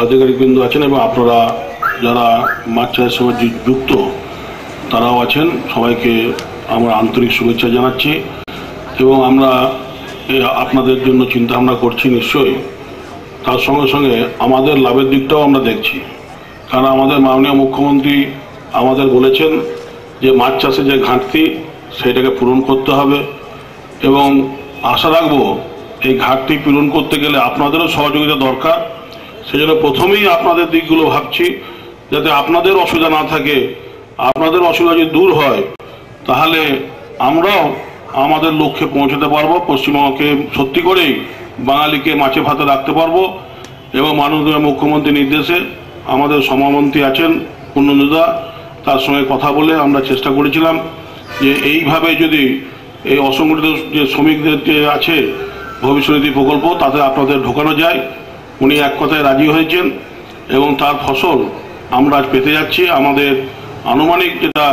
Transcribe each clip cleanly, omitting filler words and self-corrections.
আধিকারিকবৃন্দ আছেন এবং আপনারা যারা মাছ চাষের সঙ্গে যুক্ত তারাও আছেন, সবাইকে আমরা আন্তরিক শুভেচ্ছা জানাচ্ছি। এবং আমরা আপনাদের জন্য চিন্তা ভাবনা করছি নিশ্চয়ই, তার সঙ্গে সঙ্গে আমাদের লাভের দিকটাও আমরা দেখছি। কারণ আমাদের মাননীয় মুখ্যমন্ত্রী আমাদের বলেছেন যে মাছ চাষে যে ঘাটতি সেটাকে পূরণ করতে হবে, এবং আশা রাখবো এই ঘাটতি পূরণ করতে গেলে আপনাদেরও সহযোগিতা দরকার। সেজন্য প্রথমেই আপনাদের দিকগুলো ভাবছি, যাতে আপনাদের অসুবিধা না থাকে। আপনাদের অসুবিধা যদি দূর হয় তাহলে আমরাও আমাদের লক্ষ্যে পৌঁছতে পারবো, পশ্চিমবঙ্গকে সত্যি করেই বাঙালিকে মাছে ভাতে রাখতে পারবো। এবং মাননীয় মুখ্যমন্ত্রীর নির্দেশে আমাদের সভামন্ত্রী আছেন পূর্ণেন্দুদা, তার সঙ্গে কথা বলে আমরা চেষ্টা করেছিলাম যে এইভাবে যদি এই অসংগঠিত যে শ্রমিকদের যে আছে ভবিষ্যনিধি প্রকল্প তাতে আপনাদের ঢোকানো যায়, উনি এক কথায় রাজি হয়েছেন এবং তার ফসল আমরা আজ পেতে যাচ্ছি। আমাদের আনুমানিক যেটা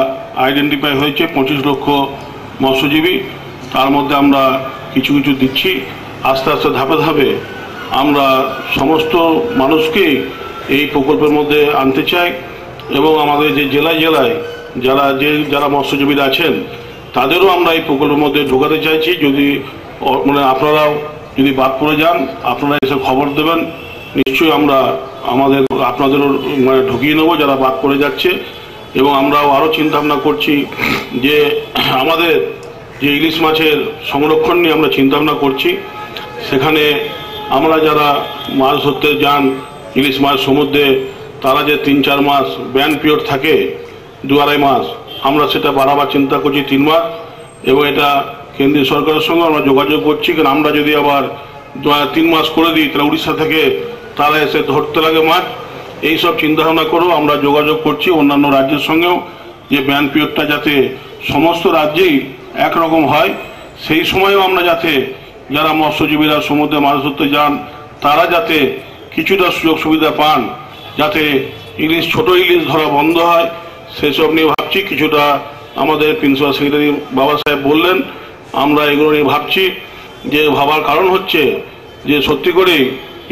আইডেন্টিফাই হয়েছে 25 লক্ষ মৎস্যজীবী, তার মধ্যে আমরা কিছু কিছু দিচ্ছি। আস্তে আস্তে ধাপে ধাপে আমরা সমস্ত মানুষকেই এই প্রকল্পের মধ্যে আনতে চাই এবং আমাদের যে জেলায় জেলায় যারা মৎস্যজীবীরা আছেন তাদেরও আমরা এই প্রকল্পের মধ্যে ঢোকাতে চাইছি। যদি আপনারাও যদি বাদ পড়ে যান আপনারা এসে খবর দেবেন, নিশ্চয়ই আমরা আপনাদেরও ঢুকিয়ে নেবো যারা বাদ পড়ে যাচ্ছে। এবং আমরাও আরও চিন্তা ভাবনা করছি যে আমাদের যে ইলিশ মাছের সংরক্ষণ নিয়ে আমরা চিন্তা ভাবনা করছি। সেখানে আমরা যারা মাছ ধরতে যান ইলিশ মাছ সমুদ্রে, তারা যে 3-4 মাস ব্যান পিরিয়ড থাকে, 2-2.5 মাস, আমরা সেটা বাড়াবার চিন্তা করছি 3 মাস। এবং এটা কেন্দ্রীয় সরকারের সঙ্গে আমরা যোগাযোগ করছি, কারণ আমরা যদি আবার 3 মাস করে দিই তাহলে উড়িষ্যা থেকে তারা এসে ধরতে লাগে মাছ। এইসব চিন্তাভাবনা করেও আমরা যোগাযোগ করছি অন্যান্য রাজ্যের সঙ্গেও, যে ব্যান পিরিয়ডটা যাতে সমস্ত রাজ্যেই একরকম হয়। সেই সময়েও আমরা যাতে যারা মৎস্যজীবীরা সমুদ্রে মাছ ধরতে যান তারা যাতে কিছুটা সুযোগ সুবিধা পান, যাতে ছোট ইলিশ ধরা বন্ধ হয়, সেসব নিয়ে ভাবছি। কিছুটা আমাদের প্রিন্সিপাল সেক্রেটারি বাবা সাহেব বললেন, আমরা এগুলো নিয়ে ভাবছি। যে ভাবার কারণ হচ্ছে যে সত্যি করেই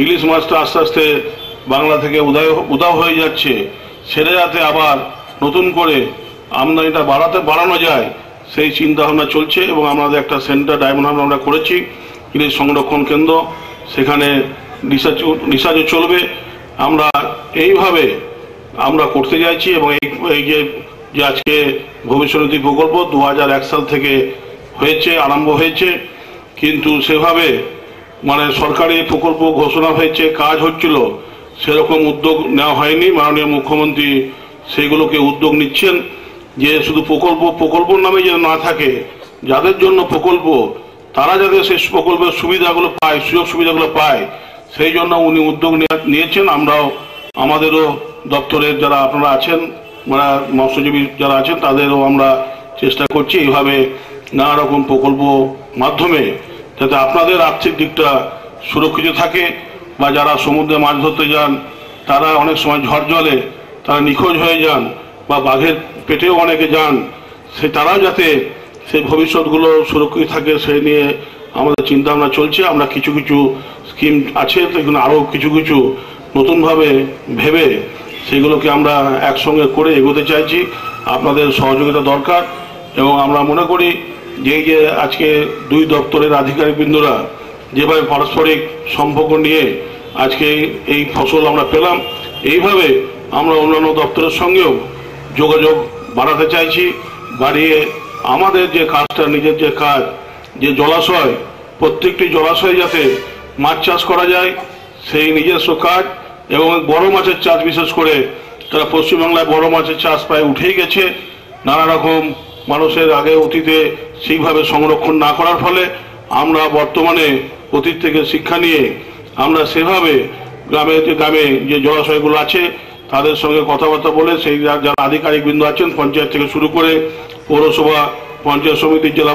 ইলিশ মাছটা আস্তে আস্তে বাংলা থেকে উধাও হয়ে যাচ্ছে, সেটা যাতে আবার নতুন করে আমদানিটা বাড়ানো যায় সেই চিন্তা ভাবনা চলছে। এবং আমাদের একটা সেন্টার ডায়মন্ড হারবার আমরা করেছি, ইলিশ সংরক্ষণ কেন্দ্র, সেখানে রিসার্চও চলবে। আমরা এইভাবে আমরা করতে যাচ্ছি। এবং এই যে আজকে ভবিষ্যনিধি প্রকল্প 2001 সাল থেকে আরম্ভ হয়েছে, কিন্তু সেভাবে সরকারি প্রকল্প ঘোষণা হয়েছে, কাজ হচ্ছিল, সেরকম উদ্যোগ নেওয়া হয়নি। মাননীয় মুখ্যমন্ত্রী সেইগুলোকে উদ্যোগ নিচ্ছেন, যে শুধু প্রকল্পর নামে যেন না থাকে, যাদের জন্য প্রকল্প তারা যাতে সেই প্রকল্পের সুবিধাগুলো পায়, সুযোগ সুবিধাগুলো পায়, সেই জন্য উনি উদ্যোগ নিয়েছেন। আমরাও আমাদেরও দপ্তরের যারা আপনারা আছেন, মৎস্যজীবী যারা আছেন, তাদেরও আমরা চেষ্টা করছি এইভাবে নানা রকম প্রকল্প মাধ্যমে যাতে আপনাদের আর্থিক দিকটা সুরক্ষিত থাকে। বা যারা সমুদ্রে মাছ ধরতে যান তারা অনেক সময় ঝড় জলে তারা নিখোঁজ হয়ে যান, বা বাঘের পেটেও অনেকে যান, তারাও যাতে সেই ভবিষ্যৎগুলো সুরক্ষিত থাকে সেই নিয়ে আমাদের চিন্তা ভাবনা চলছে। আমরা কিছু কিছু স্কিম আছে, সেগুলো আরও কিছু কিছু নতুনভাবে ভেবে সেগুলোকে আমরা একসঙ্গে করে এগোতে চাইছি। আপনাদের সহযোগিতা দরকার। এবং আমরা মনে করি যে আজকে 2 দপ্তরের আধিকারিকবৃন্দরা যেভাবে পারস্পরিক সম্পর্ক নিয়ে আজকে এই ফসল আমরা পেলাম, এইভাবে আমরা অন্যান্য দপ্তরের সঙ্গেও যোগাযোগ বাড়াতে চাইছি। বাড়িয়ে আমাদের যে কাজটা, নিজের যে কাজ, যে জলাশয়, প্রত্যেকটি জলাশয়ে যাতে মাছ চাষ করা যায় সেই নিজস্ব কাজ। এবং বড় মাছের চাষ, বিশেষ করে তারা পশ্চিমবাংলায় বড় মাছের চাষ প্রায় উঠেই গেছে। নানা রকম মানুষের আগে অতীতে সেইভাবে সংরক্ষণ না করার ফলে আমরা বর্তমানে অতীত থেকে শিক্ষা নিয়ে আমরা সেভাবে গ্রামে যে জলাশয়গুলো আছে তাদের সঙ্গে কথাবার্তা বলে সেই যারা আধিকারিকবৃন্দ আছেন, পঞ্চায়েত থেকে শুরু করে পৌরসভা, পঞ্চায়েত সমিতির, জেলা